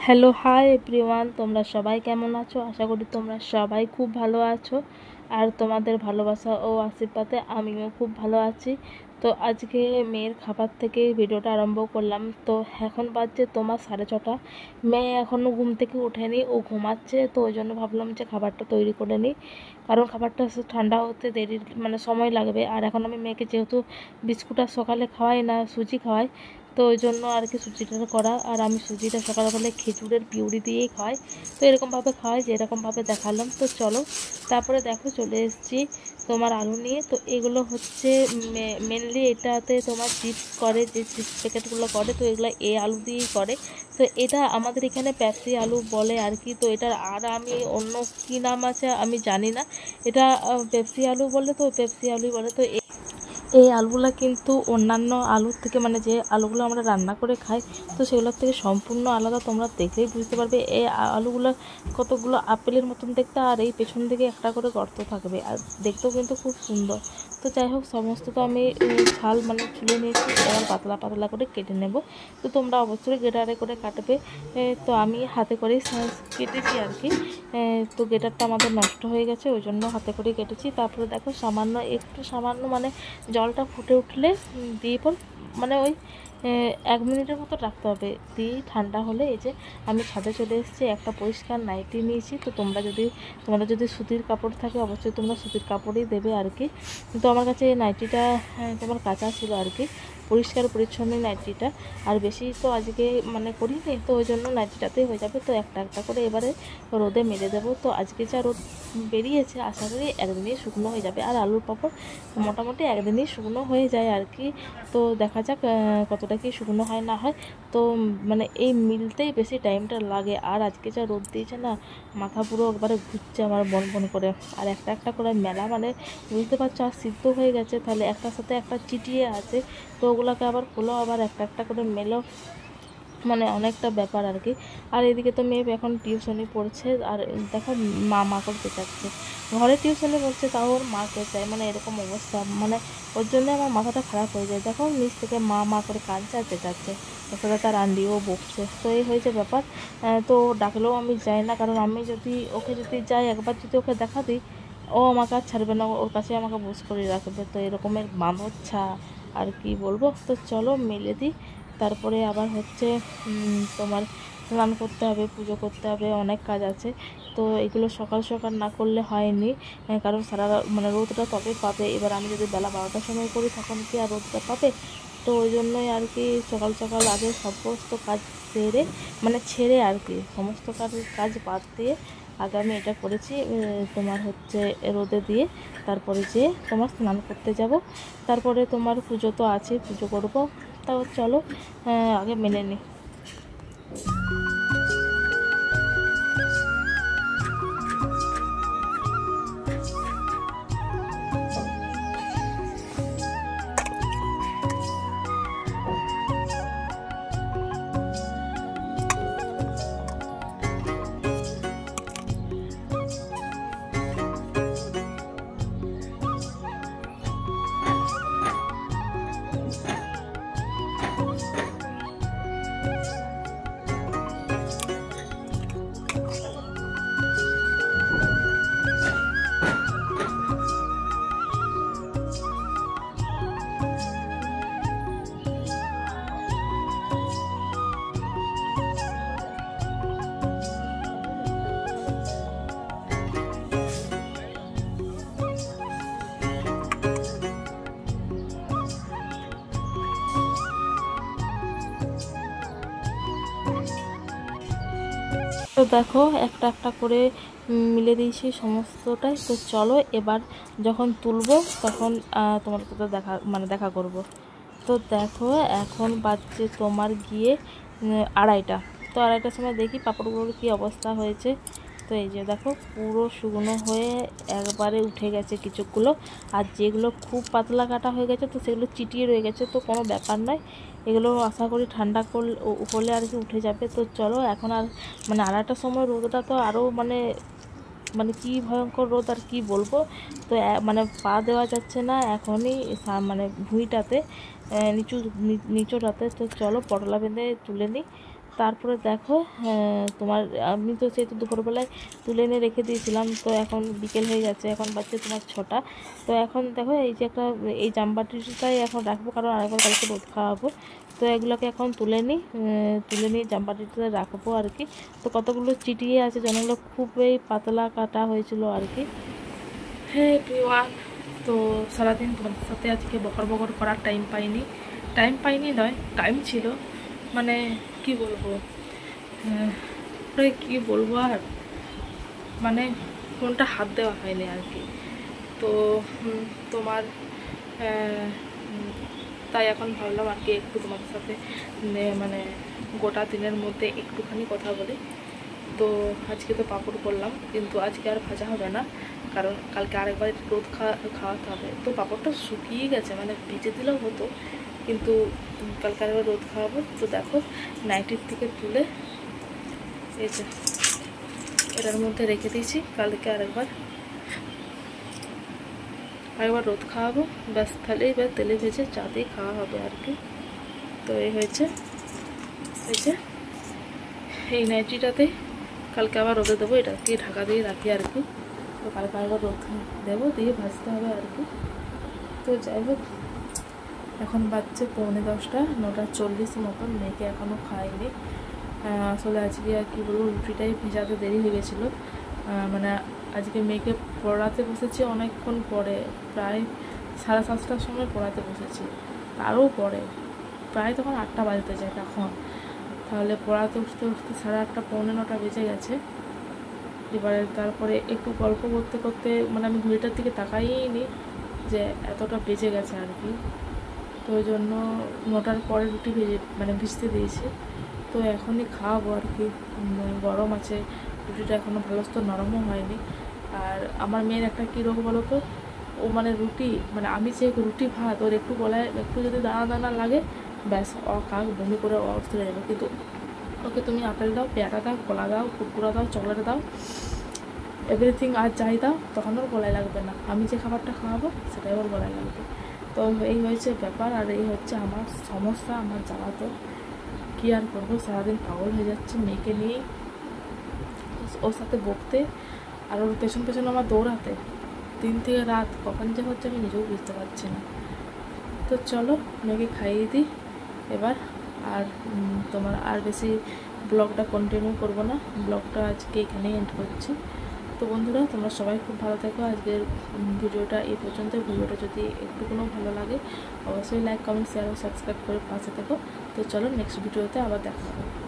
Hello hi everyone, তোমরা সবাই কেমন আছো? আশা করি তোমরা সবাই খুব ভালো আছো। আর তোমাদের ভালোবাসা ও আশীর্বাদে আমিও খুব ভালো আছি। তো আজকে মেয়ের খাবার থেকে ভিডিওটা আরম্ভ করলাম। তো এখন বাজছে তোমার 6:30। মেয়ে এখনও ঘুম থেকে ওঠেনি, ও ঘুমাচ্ছে। তো ওই জন্য ভাবলাম যে খাবারটা তৈরি করে নিই, কারণ খাবারটা ঠান্ডা হতে দেরি সময় লাগবে। আর এখন আমি মেয়েকে যেহেতু বিস্কুট আর সকালে খাওয়াই না, সুজি খাওয়াই, তো ওই জন্য আর কি সুজিটা করা। আর আমি সুজিটা সকালবেলা খেজুরের পিউরি দিয়েই খাওয়াই। তো এরকমভাবে খাওয়াই, যেরকমভাবে দেখালাম। তো চলো, তারপরে দেখো চলে এসেছি তোমার আলু নিয়ে। তো এগুলো হচ্ছে মেনলি এটাতে তোমার চিপস করে, যে চিপস প্যাকেটগুলো করে, তো এগুলো এই আলু দিয়েই করে। তো এটা আমাদের এখানে পেপসি আলু বলে আর কি। তো এটার আর আমি অন্য কী নাম আছে আমি জানি না। এটা পেপসি আলু বলে, তো পেপসি আলুই বলে। তো এই আলুগুলো কিন্তু অন্যান্য আলুর থেকে, মানে যে আলুগুলো আমরা রান্না করে খাই, তো সেগুলোর থেকে সম্পূর্ণ আলাদা। তোমরা দেখলেই বুঝতে পারবে। এই আলুগুলো কতগুলো আপেলের মতন দেখতে, আর এই পেছন দিকে একটা করে গর্ত থাকবে, আর দেখতেও কিন্তু খুব সুন্দর। তো যাই হোক, সমস্ত তো আমি ছাল ছুলে নিয়েছি, এবার পাতলা পাতলা করে কেটে নেব। তো তোমরা অবশ্যই গ্রেটারে করে কাটবে। তো আমি হাতে করেই কেটেছি আর কি। তো গ্রেটারটা আমাদের নষ্ট হয়ে গেছে, ওই জন্য হাতে করেই কেটেছি। তারপরে দেখো সামান্য জলটা ফুটে উঠলে দিয়ে পর ওই 1 মিনিটের মতো রাখতে হবে। দিয়ে ঠান্ডা হলে এই যে আমি ছাদে চলে এসেছি, একটা পরিষ্কার নাইটি নিয়েছি। তো তোমাদের যদি সুতির কাপড় থাকে, অবশ্যই তোমরা সুতির কাপড়ই দেবে আর কি। তো আমার কাছে এই নাইটিটা তোমার কাঁচা ছিল আর কি, পরিষ্কার পরিচ্ছন্ন নাইটিটা। আর বেশি তো আজকে করিনি, তো ওই জন্য নাইটিটাতেই হয়ে যাবে। তো একটা একটা করে এবারে রোদে মেলে দেবো। তো আজকে যা রোদ বেরিয়েছে, আশা করি একদিনেই শুকনো হয়ে যাবে। আর আলুর পাঁপড় মোটামুটি একদিনই শুকনো হয়ে যায় আর কি। তো দেখা যাক কতটা কি শুকনো হয় না হয়। তো এই মিলতেই বেশি টাইমটা লাগে। আর আজকে যা রোদ দিয়েছে না, মাথা পুরো একবারে ঘুরছে আমার বন বন করে। আর একটা একটা করে মেলা, বুঝতে পারছো। আর সিদ্ধ হয়ে গেছে, তাহলে একটার সাথে একটা চিটিয়ে আছে। তো ওগুলোকে আবার খোলো, আবার একটা একটা করে মেলো, অনেকটা ব্যাপার আর কি। আর এদিকে তো মেয়ে এখন টিউশনি পড়ছে, আর দেখো মা করে চেঁচাচ্ছে। ঘরে টিউশনি পড়ছে, তাও ওর মাকে চাই, এরকম অবস্থা। ওর জন্য আমার মাথাটা খারাপ হয়ে যায়। দেখো নিচ থেকে মা করে কাঁদছে আর চেঁচাচ্ছে, ওর সাথে তার আন্টিও বকছে। তো এই হয়েছে ব্যাপার। তো ডাকলেও আমি যাই না, কারণ আমি যদি যাই, একবার যদি ওকে দেখা দিই, ও আমাকে আর ছাড়বে না, ওর কাছে আমাকে বস করে রাখবে। তো এরকমের বাঁদরছা, আর কি বলবো। তো চলো মেলে দিই। তারপরে আবার হচ্ছে তোমার স্নান করতে হবে, পুজো করতে হবে, অনেক কাজ আছে। তো এগুলো সকাল সকাল না করলে হয়নি, কারণ সারা রোদটা তবে পাবে। এবার আমি যদি বেলা 12টার সময় করি, তখন কি আর রোদটা পাবে? তো ওই জন্যই আর কি সকাল সকাল আগে সমস্ত কাজ ছেড়ে আর কি, সমস্ত কাজ বাদ দিয়ে আগে আমি এটা করেছি। তোমার হচ্ছে রোদে দিয়ে তারপরে যে তোমার স্নান করতে যাব। তারপরে তোমার পুজো তো আছে, পুজো করব। তাও চলো আগে মেনে নিই। তো দেখো একটা একটা করে মিলে দিয়েছি সমস্তটাই। তো চলো এবার যখন তুলবো, তখন তোমার সাথে দেখা করব। তো দেখো এখন বাজছে তোমার গিয়ে 2:30। তো 2:30টার সময় দেখি পাঁপড়গুলোর কী অবস্থা হয়েছে। তো এই যে দেখো পুরো শুকনো হয়ে একবারে উঠে গেছে কিছুগুলো, আর যেগুলো খুব পাতলা কাটা হয়ে গেছে, তো সেগুলো চিটিয়ে রয়ে গেছে। তো কোনো ব্যাপার নয়, এগুলো আশা করি ঠান্ডা হলে আর কি উঠে যাবে। তো চলো এখন আর 2:30টার সময় রোদটা তো আরও কি ভয়ঙ্কর রোদ, আর কি বলবো। তো পা দেওয়া যাচ্ছে না এখনই ভুঁইটাতে, নিচুটাতে। তো চলো পটলা বেঁধে তুলে নিই। তারপরে দেখো তোমার আমি তো সেই তো দুপুরবেলায় তুলে এনে রেখে দিয়েছিলাম, তো এখন বিকেল হয়ে গেছে, এখন বাজছে তোমার 6টা। তো এখন দেখো এই যে একটা এই জামবাটিটাই এখন রাখবো, কারণ আরেকবার কালকে রোদ খাওয়াবো। তো এগুলোকে এখন তুলে নিয়ে জামবাটিতে রাখবো আর কি। তো কতগুলো চিটিয়ে আছে যেগুলো খুবই পাতলা কাটা হয়েছিল আর কি। হ্যাঁ এভরিওয়ান, তো সারাদিন তোমাদের সাথে আজকে বকর বকর করার টাইম পাইনি নয়, টাইম ছিল, মানে কি বলবো, কি বলবো আর, মানে ফোনটা হাত দেওয়া হয়নি আর কি। তো তোমার তাই এখন ভাবলাম আর কি একটু তোমাদের সাথে মানে গোটা দিনের মধ্যে একটুখানি কথা বলি। তো আজকে তো পাঁপড় করলাম, কিন্তু আজকে আর ভাজা হবে না, কারণ কালকে আরেকবার রোদ খাওয়াতে হবে। তো পাঁপড়টা শুকিয়ে গেছে, মানে ভেজে দিলেও হতো, কিন্তু কালকে আরেকবার রোদ খাওয়াবো। তো দেখো নাইটির থেকে তুলে এই যে এটার মধ্যে রেখে দিয়েছি, কালকে আরেকবার রোদ খাওয়াবো, ব্যাস তাহলে এবার তেলে ভেজে চা দিয়ে খাওয়া হবে আর কি। তো এই হয়েছে, এই নাইটিটাতে কালকে আবার রোদে দেবো, এটাকে ঢাকা দিয়ে রাখি আর কি। তো কালকে আবার রোদ দেবো, দিয়ে ভাজতে হবে আর কি। তো যাই হোক, এখন বাজছে 9:45, 9:40 মতন, মেয়েকে এখনও খাইনি। আসলে আজকে আর কি বলবো, রুটিটাই ভেজাতে দেরি হয়ে গেছিলো। মানে আজকে মেয়েকে পড়াতে বসেছি অনেকক্ষণ পরে, প্রায় 7:30টার সময় পড়াতে বসেছি, তারও পরে প্রায় তখন 8টা বাজতে যায় তখন। তাহলে পড়াতে উঠতে 8:30, 9:45 বেজে গেছে। এবারে তারপরে একটু গল্প করতে করতে, মানে আমি ঘড়িটার দিকে তাকাইনি যে এতটা বেজে গেছে আর কি। তো ওই জন্য 9টার পরে রুটি ভিজতে দিয়েছি। তো এখনই খাওয়াবো আর কি, গরম আছে রুটিটা, এখনও ভালো তো নরমও হয়নি। আর আমার মেয়ের একটা কী রোগ বলো তো, ও মানে রুটি, মানে আমি যে রুটি ভাত ওর একটু গলায় একটু যদি দানা দানা লাগে, ব্যাস কাক বমি করে চলে যাবে। কিন্তু ওকে তুমি আপেল দাও, পেয়ারা দাও, কলা দাও, কুরকুরা দাও, চকলেট দাও, এভরিথিং আর যাই দাও, তখন ওর গলায় লাগবে না। আমি যে খাবারটা খাওয়াবো সেটাই ওর গলায় লাগবে। তো এই হয়েছে ব্যাপার, আর এই হচ্ছে আমার সমস্যা, আমার জ্বালা। তো কী আর করবো, সারাদিন পাগল হয়ে যাচ্ছে মেয়েকে নিয়ে, ওর সাথে বকতে আর ওর পেছন পেছন আমার দৌড়াতে, দিন থেকে রাত কখন যে হচ্ছে আমি নিজেও বুঝতে পারছি না। তো চলো মেয়েকে খাইয়ে দিই এবার, আর তোমার আর বেশি ব্লগটা কন্টিনিউ করবো না, ব্লগটা আজকে এখানেই এন্ড করছি। তো বন্ধুরা, তোমরা সবাই খুব ভালো থেকো। আজকের ভিডিওটা এই পর্যন্ত। ভিডিওটা যদি একটুকুনও ভালো লাগে অবশ্যই লাইক, কমেন্ট, শেয়ার ও সাবস্ক্রাইব করে পাশে থেকো। তো চলো নেক্সট ভিডিওতে আবার দেখা হবে।